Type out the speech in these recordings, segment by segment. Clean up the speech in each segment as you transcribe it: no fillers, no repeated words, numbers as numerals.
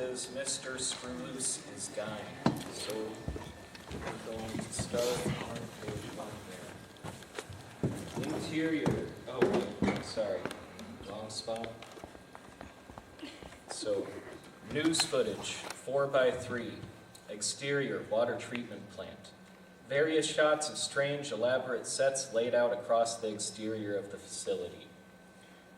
is Mr. Screwloose is dying. So we're going to start on page 1 there. Interior. Oh, wait, sorry. Wrong spot. So, news footage, 4x3. Exterior, water treatment plant. Various shots of strange, elaborate sets laid out across the exterior of the facility.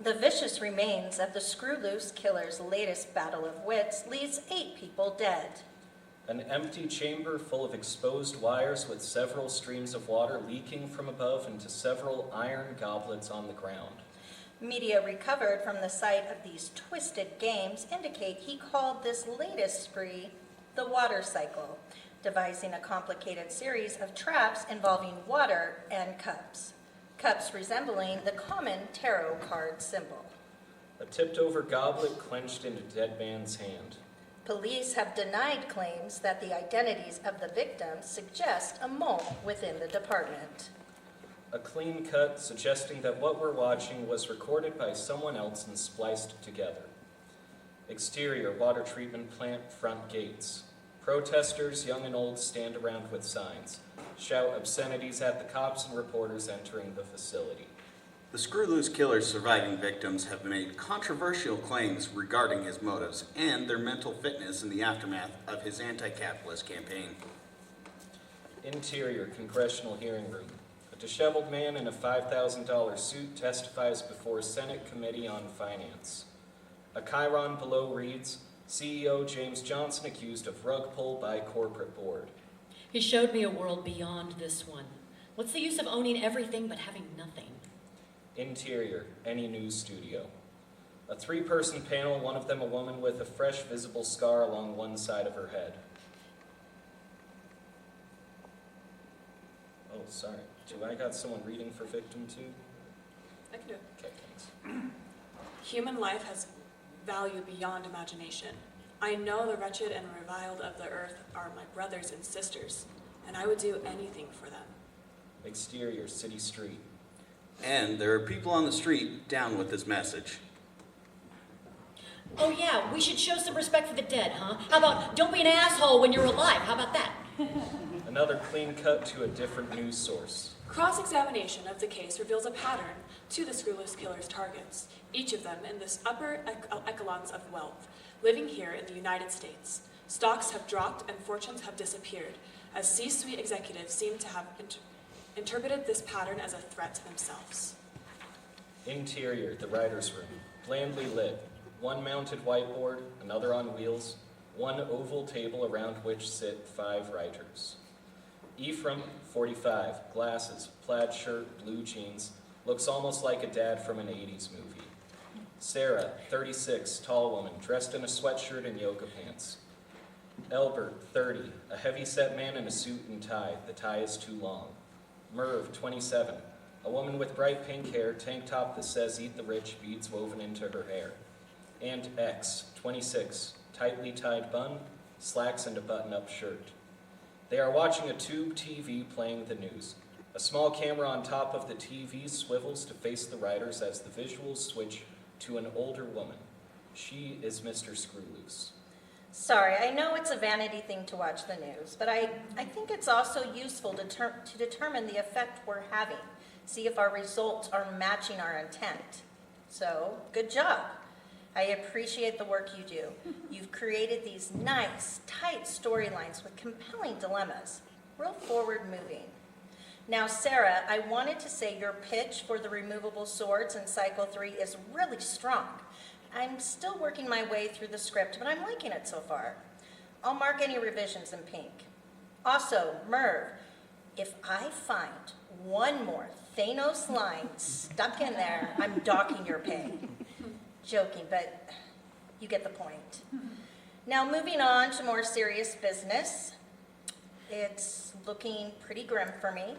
The vicious remains of the Screwloose killer's latest battle of wits leaves 8 people dead. An empty chamber full of exposed wires with several streams of water leaking from above into several iron goblets on the ground. Media recovered from the site of these twisted games indicate he called this latest spree the water cycle, devising a complicated series of traps involving water and cups. Cups resembling the common tarot card symbol. A tipped-over goblet clenched in a dead man's hand. Police have denied claims that the identities of the victims suggest a mole within the department. A clean cut suggesting that what we're watching was recorded by someone else and spliced together. Exterior water treatment plant front gates. Protesters, young and old, stand around with signs, shout obscenities at the cops and reporters entering the facility. The Screwloose killer's surviving victims have made controversial claims regarding his motives and their mental fitness in the aftermath of his anti-capitalist campaign. Interior congressional hearing room. A disheveled man in a $5,000 suit testifies before Senate Committee on Finance. A chyron below reads, CEO James Johnson accused of rug pull by corporate board. He showed me a world beyond this one. What's the use of owning everything but having nothing? Interior, any news studio. A 3-person panel, one of them a woman with a fresh visible scar along one side of her head. Oh, sorry. Do I got someone reading for victim 2? I can do it. Okay, thanks. Human life has value beyond imagination. I know the wretched and reviled of the earth are my brothers and sisters, and I would do anything for them. Exterior, city street. And there are people on the street down with this message. Oh yeah, we should show some respect for the dead, huh? How about don't be an asshole when you're alive? How about that? Another clean cut to a different news source. Cross-examination of the case reveals a pattern to the Screwloose killer's targets, each of them in this upper echelons of wealth, living here in the United States. Stocks have dropped and fortunes have disappeared, as C-suite executives seem to have interpreted this pattern as a threat to themselves. Interior, the writer's room. Blandly lit. One mounted whiteboard, another on wheels, one oval table around which sit 5 writers. Ephraim, 45, glasses, plaid shirt, blue jeans, looks almost like a dad from an 80s movie. Sara, 36, tall woman, dressed in a sweatshirt and yoga pants. Elbert, 30, a heavy-set man in a suit and tie. The tie is too long. Merve, 27, a woman with bright pink hair, tank top that says "Eat the Rich," beads woven into her hair. And X, 26, tightly tied bun, slacks and a button-up shirt. They are watching a tube TV playing the news. A small camera on top of the TV swivels to face the writers as the visuals switch to an older woman. She is Mr. Screwloose. Sorry, I know it's a vanity thing to watch the news, but I think it's also useful to determine the effect we're having, see if our results are matching our intent. So, good job. I appreciate the work you do. You've created these nice, tight storylines with compelling dilemmas, real forward-moving. Now, Sara, I wanted to say your pitch for the removable swords in Cycle 3 is really strong. I'm still working my way through the script, but I'm liking it so far. I'll mark any revisions in pink. Also, Merve, if I find one more Thanos line stuck in there, I'm docking your pay. Joking, but you get the point. Now, moving on to more serious business. It's looking pretty grim for me.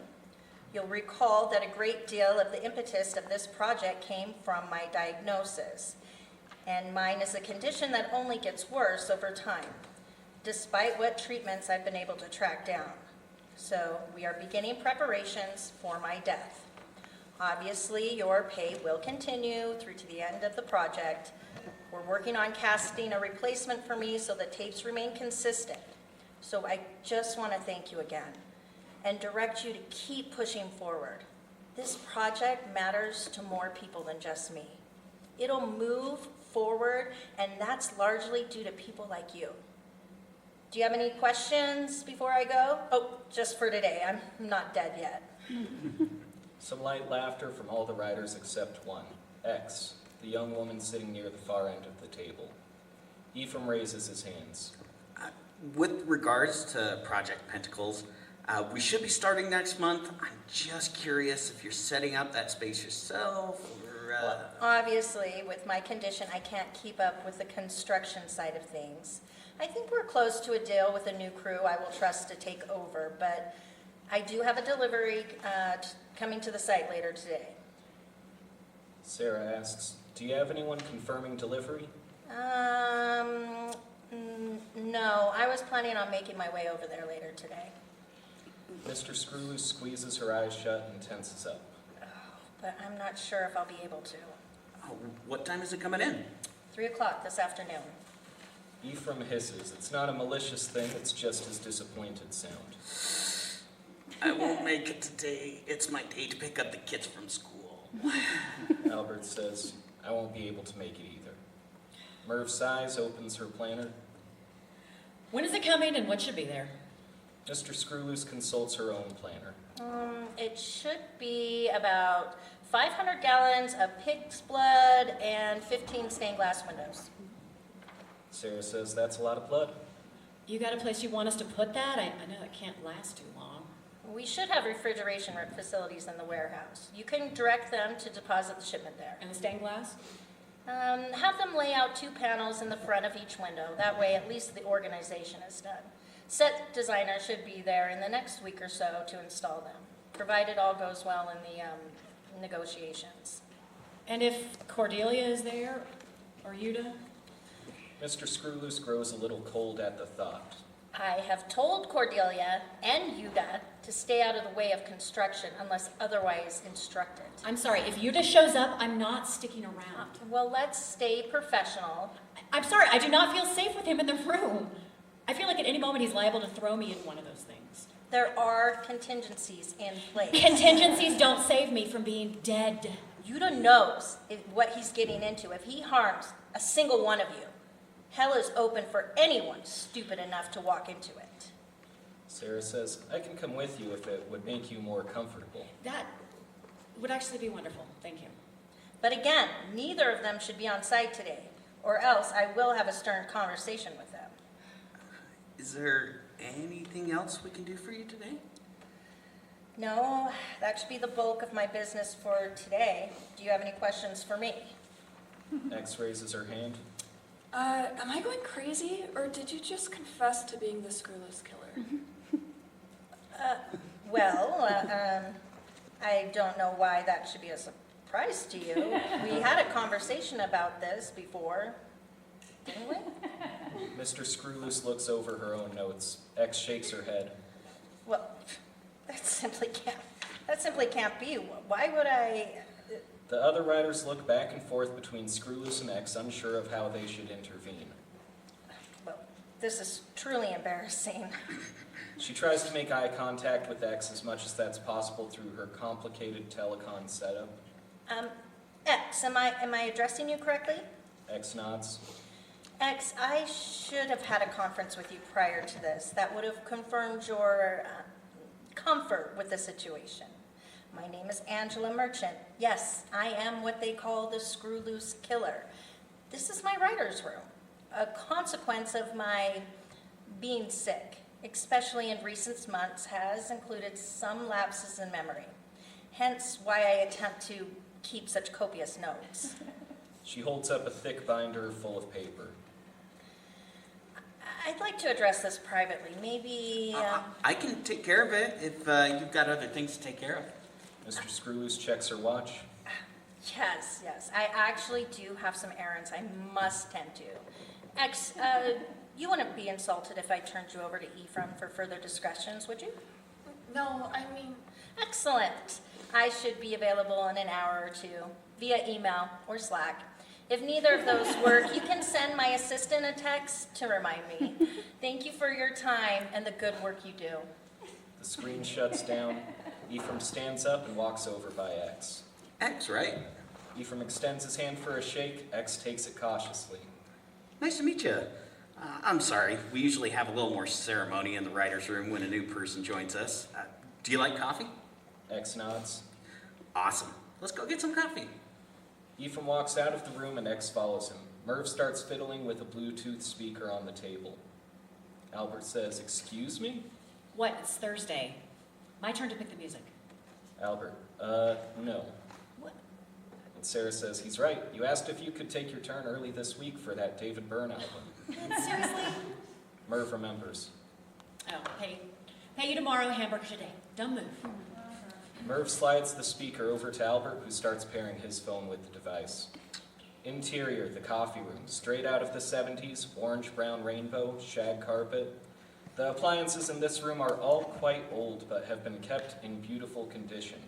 You'll recall that a great deal of the impetus of this project came from my diagnosis. And mine is a condition that only gets worse over time, despite what treatments I've been able to track down. So we are beginning preparations for my death. Obviously, your pay will continue through to the end of the project. We're working on casting a replacement for me so the tapes remain consistent. So I just want to thank you again and direct you to keep pushing forward. This project matters to more people than just me. It'll move forward, and that's largely due to people like you. Do you have any questions before I go? Oh, just for today. I'm not dead yet. Some light laughter from all the writers except one, X, the young woman sitting near the far end of the table. Ephraim raises his hands. With regards to Project Pentacles, we should be starting next month. I'm just curious if you're setting up that space yourself or... Well, obviously, with my condition, I can't keep up with the construction side of things. I think we're close to a deal with a new crew I will trust to take over, but I do have a delivery coming to the site later today. Sara asks, do you have anyone confirming delivery? No, I was planning on making my way over there later today. Mr. Screwloose squeezes her eyes shut and tenses up. But I'm not sure if I'll be able to. Oh, what time is it coming in? 3 o'clock this afternoon. Ephraim hisses. It's not a malicious thing, it's just his disappointed sound. I won't make it today. It's my day to pick up the kids from school. Albert says, I won't be able to make it either. Merve sighs, opens her planner. When is it coming and what should be there? Mr. Screwloose consults her own planner. It should be about 500 gallons of pig's blood and 15 stained glass windows. Sara says, that's a lot of blood. You got a place you want us to put that? I know it can't last too long. We should have refrigeration facilities in the warehouse. You can direct them to deposit the shipment there. And the stained glass? Have them lay out 2 panels in the front of each window. That way, at least the organization is done. Set designer should be there in the next week or so to install them, provided all goes well in the negotiations. And if Cordelia is there, or Yuda? Mr. Screwloose grows a little cold at the thought. I have told Cordelia and Yuda to stay out of the way of construction unless otherwise instructed. I'm sorry, if Yuda shows up, I'm not sticking around. Well, let's stay professional. I'm sorry, I do not feel safe with him in the room. I feel like at any moment he's liable to throw me in one of those things. There are contingencies in place. Contingencies don't save me from being dead. Yuda knows what he's getting into. If he harms a single one of you, hell is open for anyone stupid enough to walk into it. Sara says, I can come with you if it would make you more comfortable. That would actually be wonderful. Thank you. But again, neither of them should be on site today, or else I will have a stern conversation with them. Is there anything else we can do for you today? No, that should be the bulk of my business for today. Do you have any questions for me? X raises her hand. Am I going crazy, or did you just confess to being the Screwloose killer? I don't know why that should be a surprise to you. We had a conversation about this before, didn't we? Mr. Screwloose looks over her own notes. X shakes her head. Well, that simply can't be. Why would I? The other writers look back and forth between Screwloose and X, unsure of how they should intervene. Well, this is truly embarrassing. She tries to make eye contact with X as much as that's possible through her complicated telecon setup. X, am I addressing you correctly? X nods. X, I should have had a conference with you prior to this. That would have confirmed your comfort with the situation. My name is Angela Merchant. Yes, I am what they call the Screwloose killer. This is my writer's room, a consequence of my being sick, especially in recent months, has included some lapses in memory. Hence why I attempt to keep such copious notes. She holds up a thick binder full of paper. I'd like to address this privately. Maybe... I can take care of it if you've got other things to take care of. Mr. Screwloose checks her watch. Yes. I actually do have some errands I must tend to. X, you wouldn't be insulted if I turned you over to Ephraim for further discussions, would you? No, I mean... Excellent. I should be available in an hour or two via email or Slack. If neither of those work, you can send my assistant a text to remind me. Thank you for your time and the good work you do. The screen shuts down. Ephraim stands up and walks over by X. X, right? Ephraim extends his hand for a shake. X takes it cautiously. Nice to meet you. I'm sorry, we usually have a little more ceremony in the writer's room when a new person joins us. Do you like coffee? X nods. Awesome. Let's go get some coffee. Ephraim walks out of the room and X follows him. Merve starts fiddling with a Bluetooth speaker on the table. Albert says, "Excuse me?" What? It's Thursday. My turn to pick the music. Albert, no. What? And Sara says, "He's right. You asked if you could take your turn early this week for that David Byrne album." Seriously? Merve remembers. Oh, pay you tomorrow, hamburger today. Dumb move. Merve slides the speaker over to Albert, who starts pairing his phone with the device. Interior, the coffee room, straight out of the 70s, orange-brown rainbow, shag carpet. The appliances in this room are all quite old, but have been kept in beautiful condition.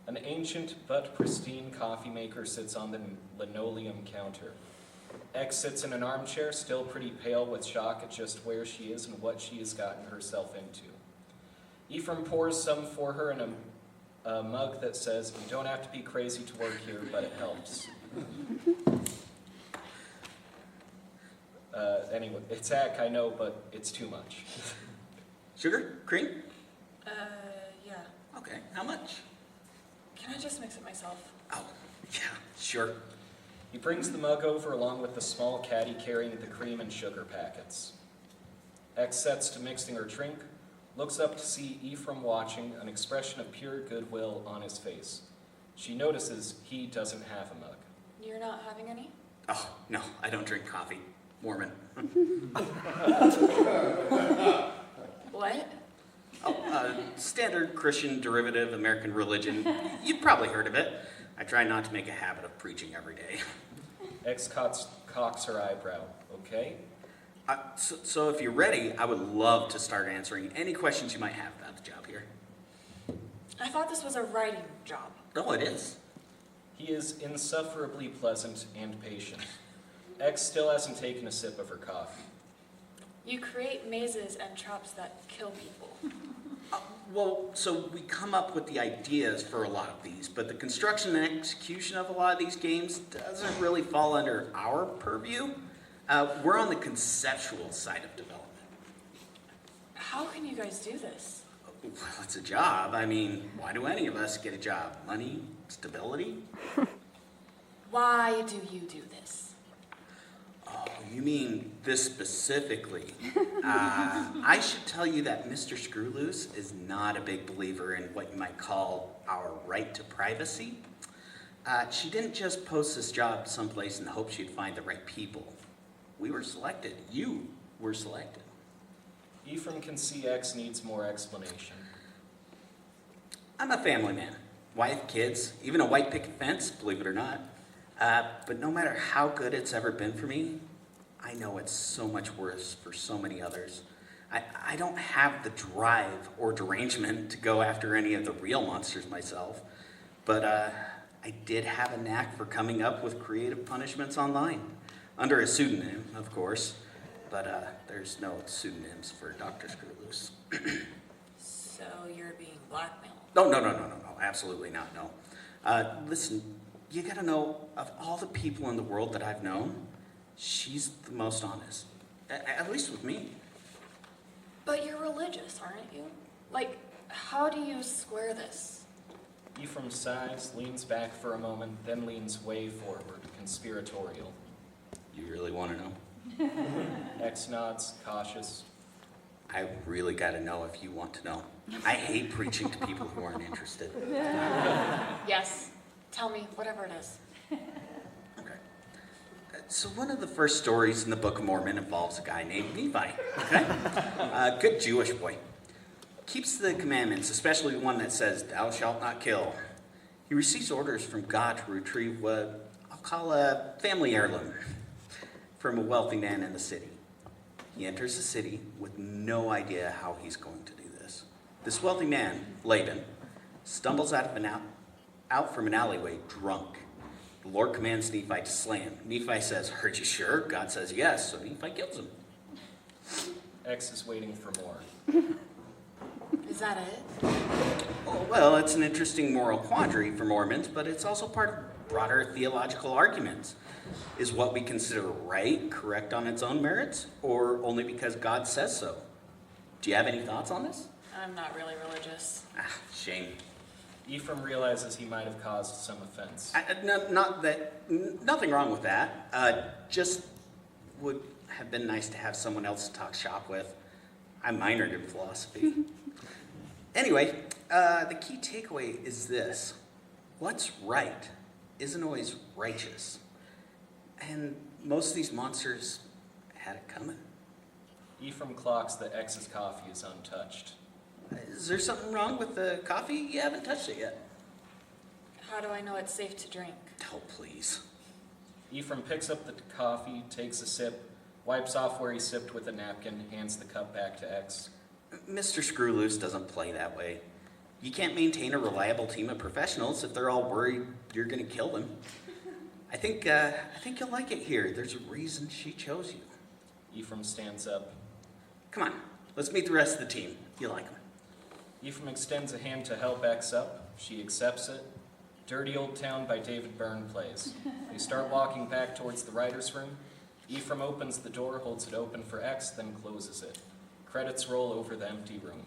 An ancient but pristine coffee maker sits on the linoleum counter. X sits in an armchair, still pretty pale with shock at just where she is and what she has gotten herself into. Ephraim pours some for her in a mug that says, "You don't have to be crazy to work here, but it helps." Anyway, it's Encke, I know, but it's too much. Sugar? Cream? Yeah. Okay, how much? Can I just mix it myself? Oh, yeah, sure. He brings the mug over along with the small caddy carrying the cream and sugar packets. X sets to mixing her drink, looks up to see Ephraim watching, an expression of pure goodwill on his face. She notices he doesn't have a mug. You're not having any? Oh, no, I don't drink coffee. Mormon. What? Oh, standard Christian derivative American religion. You've probably heard of it. I try not to make a habit of preaching every day. X cocks her eyebrow. Okay? So if you're ready, I would love to start answering any questions you might have about the job here. I thought this was a writing job. Oh, it is. He is insufferably pleasant and patient. X still hasn't taken a sip of her coffee. You create mazes and traps that kill people. Well, so we come up with the ideas for a lot of these, but the construction and execution of a lot of these games doesn't really fall under our purview. We're on the conceptual side of development. How can you guys do this? Well, it's a job. I mean, why do any of us get a job? Money? Stability? Why do you do this? Oh, you mean this specifically? I should tell you that Mr. Screwloose is not a big believer in what you might call our right to privacy. She didn't just post this job someplace in the hope she'd find the right people. We were selected. You were selected. Ephraim can see X needs more explanation. I'm a family man. Wife, kids, even a white picket fence, believe it or not. But no matter how good it's ever been for me, I know it's so much worse for so many others. I don't have the drive or derangement to go after any of the real monsters myself, but I did have a knack for coming up with creative punishments online, under a pseudonym, of course, but there's no pseudonyms for Dr. Screwloose. So you're being blackmailed? No, absolutely not, no. Listen, you gotta know, of all the people in the world that I've known, she's the most honest. At least with me. But you're religious, aren't you? Like, how do you square this? Ephraim sighs, leans back for a moment, then leans way forward, conspiratorial. You really want to know? X nods, cautious. I really gotta know if you want to know. I hate preaching to people who aren't interested. Yes. Tell me, whatever it is. Okay. So one of the first stories in the Book of Mormon involves a guy named Nephi, okay? A good Jewish boy. Keeps the commandments, especially one that says, "Thou shalt not kill." He receives orders from God to retrieve what I'll call a family heirloom from a wealthy man in the city. He enters the city with no idea how he's going to do this. This wealthy man, Laban, stumbles out of an out from an alleyway, drunk. The Lord commands Nephi to slay him. Nephi says, "Are you sure?" God says, "Yes." So Nephi kills him. X is waiting for more. Is that it? Oh, well, it's an interesting moral quandary for Mormons, but it's also part of broader theological arguments. Is what we consider right correct on its own merits, or only because God says so? Do you have any thoughts on this? I'm not really religious. Shame. Ephraim realizes he might have caused some offense. Nothing wrong with that. Just would have been nice to have someone else to talk shop with. I minored in philosophy. Anyway, the key takeaway is this. What's right isn't always righteous. And most of these monsters had it coming. Ephraim clocks that X's coffee is untouched. Is there something wrong with the coffee? You haven't touched it yet. How do I know it's safe to drink? Oh, please. Ephraim picks up the coffee, takes a sip, wipes off where he sipped with a napkin, hands the cup back to X. Mr. Screwloose doesn't play that way. You can't maintain a reliable team of professionals if they're all worried you're going to kill them. I think you'll like it here. There's a reason she chose you. Ephraim stands up. Come on, let's meet the rest of the team. You like them. Ephraim extends a hand to help X up. She accepts it. Dirty Old Town by David Byrne plays. They start walking back towards the writer's room. Ephraim opens the door, holds it open for X, then closes it. Credits roll over the empty room.